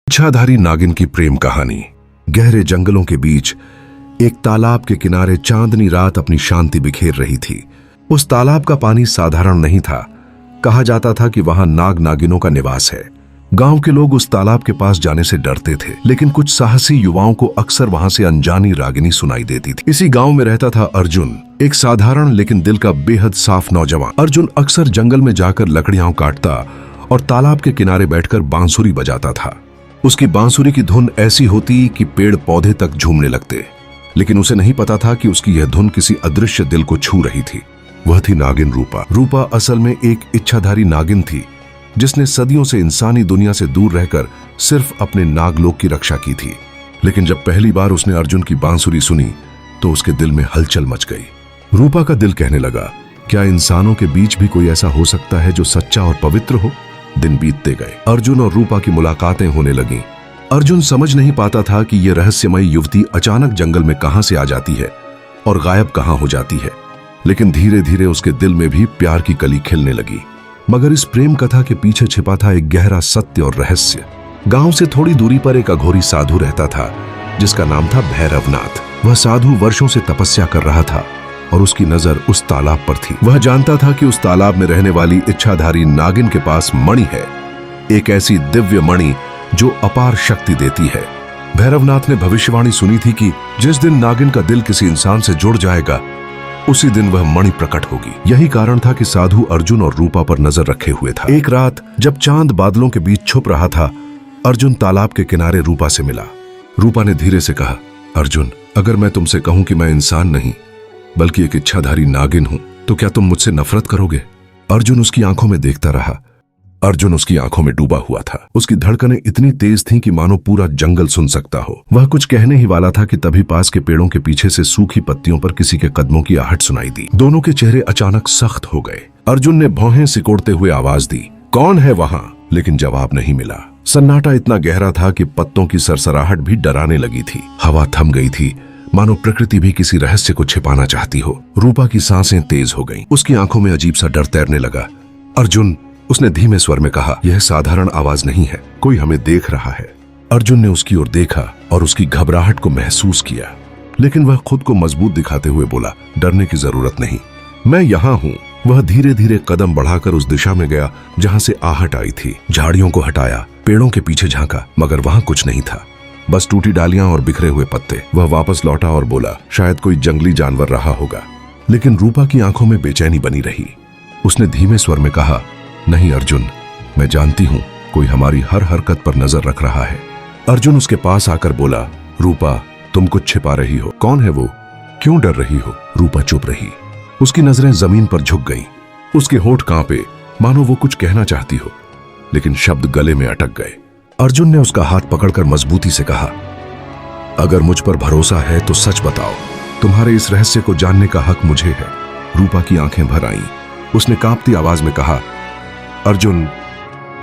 इच्छाधारी नागिन की प्रेम कहानी। गहरे जंगलों के बीच एक तालाब के किनारे चांदनी रात अपनी शांति बिखेर रही थी। उस तालाब का पानी साधारण नहीं था। कहा जाता था कि वहां नाग नागिनों का निवास है। गांव के लोग उस तालाब के पास जाने से डरते थे, लेकिन कुछ साहसी युवाओं को अक्सर वहां से अनजानी रागिनी सुनाई देती थी। इसी गांव में रहता था अर्जुन, एक साधारण लेकिन दिल का बेहद साफ नौजवान। अर्जुन अक्सर जंगल में जाकर लकड़ियां काटता और तालाब के किनारे बैठकर बांसुरी बजाता था। उसकी बांसुरी की धुन ऐसी होती कि पेड़ पौधे तक झूमने लगते, लेकिन उसे नहीं पता था कि उसकी यह धुन किसी अदृश्य दिल को छू रही थी। वह थी नागिन रूपा। रूपा असल में एक इच्छाधारी नागिन थी, जिसने सदियों से इंसानी दुनिया से दूर रहकर सिर्फ अपने नागलोक की रक्षा की थी। लेकिन जब पहली बार उसने अर्जुन की बांसुरी सुनी तो उसके दिल में हलचल मच गई। रूपा का दिल कहने लगा, क्या इंसानों के बीच भी कोई ऐसा हो सकता है जो सच्चा और पवित्र हो? दिन बीतते गए। अर्जुन और रूपा की मुलाकातें होने लगीं। अर्जुन समझ नहीं पाता था कि यह रहस्यमयी युवती अचानक जंगल में कहां से आ जाती है और गायब कहां हो जाती है। लेकिन धीरे धीरे उसके दिल में भी प्यार की कली खिलने लगी। मगर इस प्रेम कथा के पीछे छिपा था एक गहरा सत्य और रहस्य। गांव से थोड़ी दूरी पर एक अघोरी साधु रहता था, जिसका नाम था भैरवनाथ। वह साधु वर्षों से तपस्या कर रहा था और उसकी नजर उस तालाब पर थी। वह जानता था कि उस तालाब में रहने वाली इच्छाधारी नागिन के पास मणि है, एक ऐसी दिव्य मणि जो अपार शक्ति देती है। भैरवनाथ ने भविष्यवाणी सुनी थी कि जिस दिन नागिन का दिल किसी इंसान से जुड़ जाएगा, उसी दिन वह मणि प्रकट होगी। यही कारण था कि साधु अर्जुन और रूपा पर नजर रखे हुए था। एक रात जब चांद बादलों के बीच छुप रहा था, अर्जुन तालाब के किनारे रूपा से मिला। रूपा ने धीरे से कहा, अर्जुन, अगर मैं तुमसे कहूं कि मैं इंसान नहीं बल्कि एक इच्छाधारी नागिन हूं, तो क्या तुम मुझसे नफरत करोगे? अर्जुन उसकी आंखों में देखता रहा। अर्जुन उसकी आंखों में डूबा हुआ था। उसकी धड़कनें इतनी तेज थीं कि मानो पूरा जंगल सुन सकता हो। वह कुछ कहने ही वाला था कि तभी पास के पेड़ों के पीछे से सूखी पत्तियों पर किसी के कदमों की आहट सुनाई दी। दोनों के चेहरे अचानक सख्त हो गए। अर्जुन ने भौहें सिकोड़ते हुए आवाज दी, कौन है वहां? लेकिन जवाब नहीं मिला। सन्नाटा इतना गहरा था कि पत्तों की सरसराहट भी डराने लगी थी। हवा थम गई थी, मानो प्रकृति भी किसी रहस्य को छिपाना चाहती हो। रूपा की सांसें तेज हो गईं। उसकी आंखों में अजीब सा डर तैरने लगा। अर्जुन, उसने धीमे स्वर में कहा, यह साधारण आवाज नहीं है, कोई हमें देख रहा है। अर्जुन ने उसकी ओर देखा और उसकी घबराहट को महसूस किया, लेकिन वह खुद को मजबूत दिखाते हुए बोला, डरने की जरूरत नहीं, मैं यहां हूं। वह धीरे धीरे कदम बढ़ाकर उस दिशा में गया जहां से आहट आई थी। झाड़ियों को हटाया, पेड़ों के पीछे झांका, मगर वहां कुछ नहीं था, बस टूटी डालियां और बिखरे हुए पत्ते। वह वापस लौटा और बोला, शायद कोई जंगली जानवर रहा होगा। लेकिन रूपा की आंखों में बेचैनी बनी रही। उसने धीमे स्वर में कहा, नहीं अर्जुन, मैं जानती हूं कोई हमारी हर हरकत पर नजर रख रहा है। अर्जुन उसके पास आकर बोला, रूपा, तुम कुछ छिपा रही हो। कौन है वो? क्यों डर रही हो? रूपा चुप रही। उसकी नजरें जमीन पर झुक गईं। उसके होंठ कांपे, मानो वो कुछ कहना चाहती हो, लेकिन शब्द गले में अटक गए। अर्जुन ने उसका हाथ पकड़कर मजबूती से कहा, अगर मुझ पर भरोसा है तो सच बताओ, तुम्हारे इस रहस्य को जानने का हक मुझे है। रूपा की आंखें भर आईं। उसने कांपती आवाज में कहा, अर्जुन,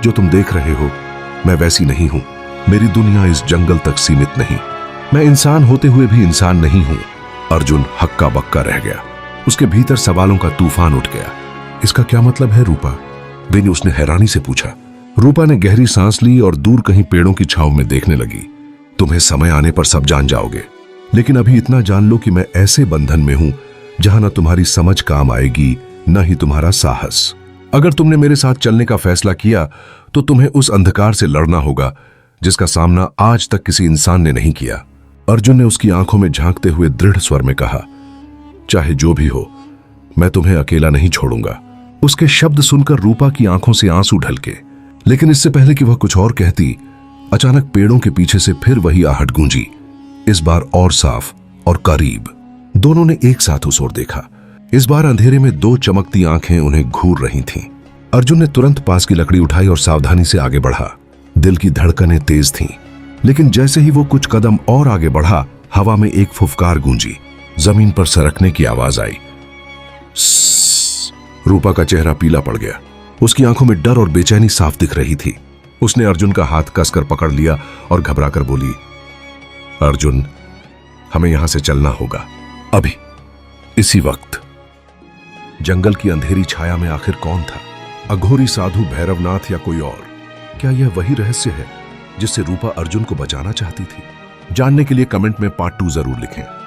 जो तुम देख रहे हो मैं वैसी नहीं हूं। मेरी दुनिया इस जंगल तक सीमित नहीं। मैं इंसान होते हुए भी इंसान नहीं हूं। अर्जुन हक्का बक्का रह गया। उसके भीतर सवालों का तूफान उठ गया। इसका क्या मतलब है रूपा? बेनी उसने हैरानी से पूछा। रूपा ने गहरी सांस ली और दूर कहीं पेड़ों की छांव में देखने लगी। तुम्हें समय आने पर सब जान जाओगे, लेकिन अभी इतना जान लो कि मैं ऐसे बंधन में हूं जहां न तुम्हारी समझ काम आएगी न ही तुम्हारा साहस। अगर तुमने मेरे साथ चलने का फैसला किया तो तुम्हें उस अंधकार से लड़ना होगा जिसका सामना आज तक किसी इंसान ने नहीं किया। अर्जुन ने उसकी आंखों में झांकते हुए दृढ़ स्वर में कहा, चाहे जो भी हो, मैं तुम्हें अकेला नहीं छोड़ूंगा। उसके शब्द सुनकर रूपा की आंखों से आंसू ढलके, लेकिन इससे पहले कि वह कुछ और कहती, अचानक पेड़ों के पीछे से फिर वही आहट गूंजी, इस बार और साफ और करीब। दोनों ने एक साथ उस ओर देखा। इस बार अंधेरे में दो चमकती आंखें उन्हें घूर रही थीं। अर्जुन ने तुरंत पास की लकड़ी उठाई और सावधानी से आगे बढ़ा। दिल की धड़कनें तेज थीं, लेकिन जैसे ही वो कुछ कदम और आगे बढ़ा, हवा में एक फुफकार गूंजी। जमीन पर सरकने की आवाज आई। रूपा का चेहरा पीला पड़ गया। उसकी आंखों में डर और बेचैनी साफ दिख रही थी। उसने अर्जुन का हाथ कसकर पकड़ लिया और घबराकर बोली, अर्जुन, हमें यहां से चलना होगा अभी। इसी वक्त जंगल की अंधेरी छाया में आखिर कौन था? अघोरी साधु भैरवनाथ या कोई और? क्या यह वही रहस्य है जिससे रूपा अर्जुन को बचाना चाहती थी? जानने के लिए कमेंट में पार्ट 2 जरूर लिखें।